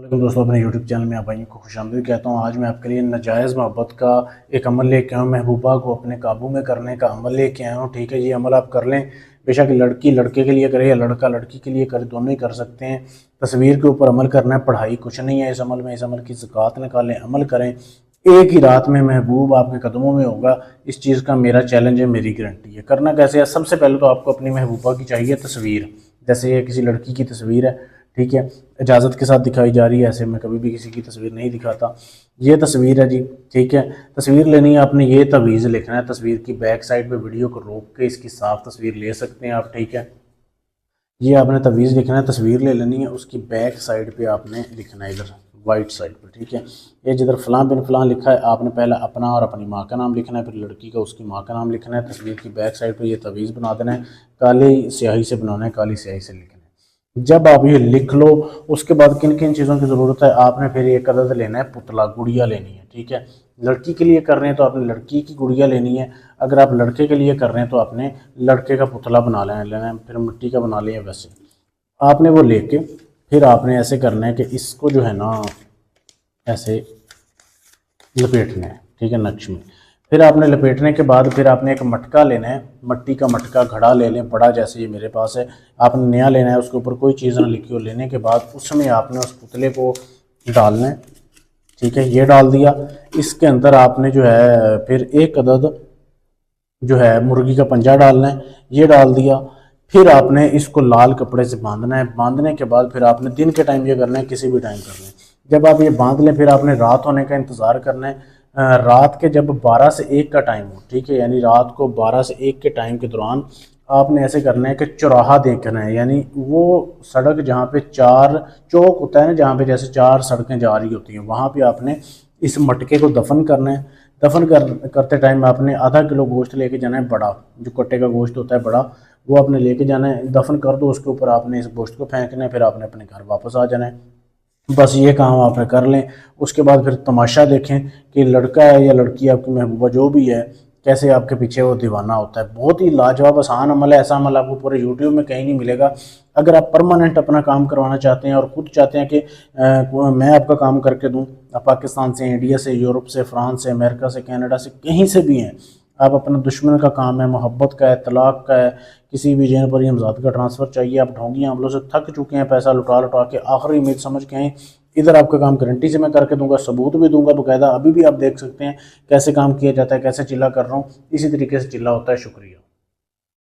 वालेकुम दोस्तों, अपने यूट्यूब चैनल में आप भाइयों को खुशामदीद कहता हूँ। आज मैं आपके लिए नाजायज़ मोहब्बत का एक अमल लेके आया हूँ। महबूबा को अपने काबू में करने का अमल लेके आया हूँ। ठीक है, ये अमल आप कर लें। बेशक लड़की लड़के के लिए करे या लड़का लड़की के लिए करे, दोनों ही कर सकते हैं। तस्वीर के ऊपर अमल करना है, पढ़ाई कुछ नहीं है इस अमल में। इस अमल की ज़कात निकालें, अमल करें, एक ही रात में महबूब आपके कदमों में होगा। इस चीज़ का मेरा चैलेंज है, मेरी गारंटी है। करना कैसे है? सबसे पहले तो आपको अपनी महबूबा की चाहिए तस्वीर। जैसे ये किसी लड़की की तस्वीर है, ठीक है, इजाज़त के साथ दिखाई जा रही है। ऐसे मैं कभी भी किसी की तस्वीर नहीं दिखाता। ये तस्वीर है जी, ठीक है। तस्वीर लेनी है आपने, ये तवीज़ लिखना है। तस्वीर की बैक साइड पे वीडियो को रोक के इसकी साफ तस्वीर ले सकते हैं आप, ठीक है। ये आपने तवीज़ लिखना है, तस्वीर ले लेनी है, उसकी बैक साइड पे आपने लिखना है, इधर वाइट साइड पे, ठीक है। ये जिधर फ़लाँ बिन फ़लाँ लिखा है, आपने पहले अपना और अपनी माँ का नाम लिखना है, फिर लड़की का उसकी माँ का नाम लिखना है। तस्वीर की बैक साइड पे ये तवीज़ बना देना है, काली स्याही से बनाना है, काली स्याही से लिखना है। जब आप ये लिख लो, उसके बाद किन किन चीज़ों की ज़रूरत है, आपने फिर एक अदद लेना है, पुतला, गुड़िया लेनी है, ठीक है। लड़की के लिए कर रहे हैं तो आपने लड़की की गुड़िया लेनी है। अगर आप लड़के के लिए कर रहे हैं तो आपने लड़के का पुतला बना लेना है, फिर मिट्टी का बना लिया। वैसे आपने वो लेके फिर आपने ऐसे करना है कि इसको जो है ना ऐसे लपेटना है, ठीक है, नक्श में। फिर आपने लपेटने के बाद फिर आपने एक मटका लेना है, मट्टी का मटका, घड़ा ले लें बड़ा, जैसे ये मेरे पास है। आपने नया लेना है, उसके ऊपर कोई चीज़ ना लिखी हो। लेने के बाद उसमें आपने उस पुतले को डालना है, ठीक है। ये डाल दिया, इसके अंदर आपने जो है फिर एक अदद जो है मुर्गी का पंजा डालना है, ये डाल दिया। फिर आपने इसको लाल कपड़े से बांधना है। बांधने के बाद फिर आपने दिन के टाइम ये करना है, किसी भी टाइम करना है। जब आप ये बांध लें फिर आपने रात होने का इंतज़ार करना है। रात के जब 12 से 1 का टाइम हो, ठीक है, यानी रात को 12 से 1 के टाइम के दौरान आपने ऐसे करना है कि चौराहा देखना है, यानी वो सड़क जहाँ पे 4 चौक होता है ना, जहाँ पे जैसे 4 सड़कें जा रही होती हैं, वहाँ पे आपने इस मटके को दफन करना है। करते टाइम आपने आधा किलो गोश्त लेके जाना है, बड़ा जो कट्टे का गोश्त होता है बड़ा, वो आपने लेके जाना है। दफन कर दो, उसके ऊपर आपने इस गोश्त को फेंकना है, फिर आपने अपने घर वापस आ जाना है। बस ये काम आपने कर लें। उसके बाद फिर तमाशा देखें कि लड़का है या लड़की, आपकी महबूबा जो भी है, कैसे आपके पीछे वो दीवाना होता है। बहुत ही लाजवाब आसान अमल है। ऐसा अमल आपको पूरे यूट्यूब में कहीं नहीं मिलेगा। अगर आप परमानेंट अपना काम करवाना चाहते हैं और खुद चाहते हैं कि मैं आपका काम करके दूं, आप पाकिस्तान से, इंडिया से, यूरोप से, फ्रांस से, अमेरिका से, कनाडा से, कहीं से भी हैं, आप अपना दुश्मन का काम है, मोहब्बत का है, तलाक का है, किसी भी जगह पर हमजाद का ट्रांसफ़र चाहिए, आप ढोंगी हमलों से थक चुके हैं, पैसा लुटा लुटा के, आखिरी उम्मीद समझ के आए, इधर आपका काम गारंटी से मैं करके दूंगा, सबूत भी दूंगा बाकायदा। अभी भी आप देख सकते हैं कैसे काम किया जाता है, कैसे चिल्ला कर रहा हूँ, इसी तरीके से चिल्ला होता है। शुक्रिया।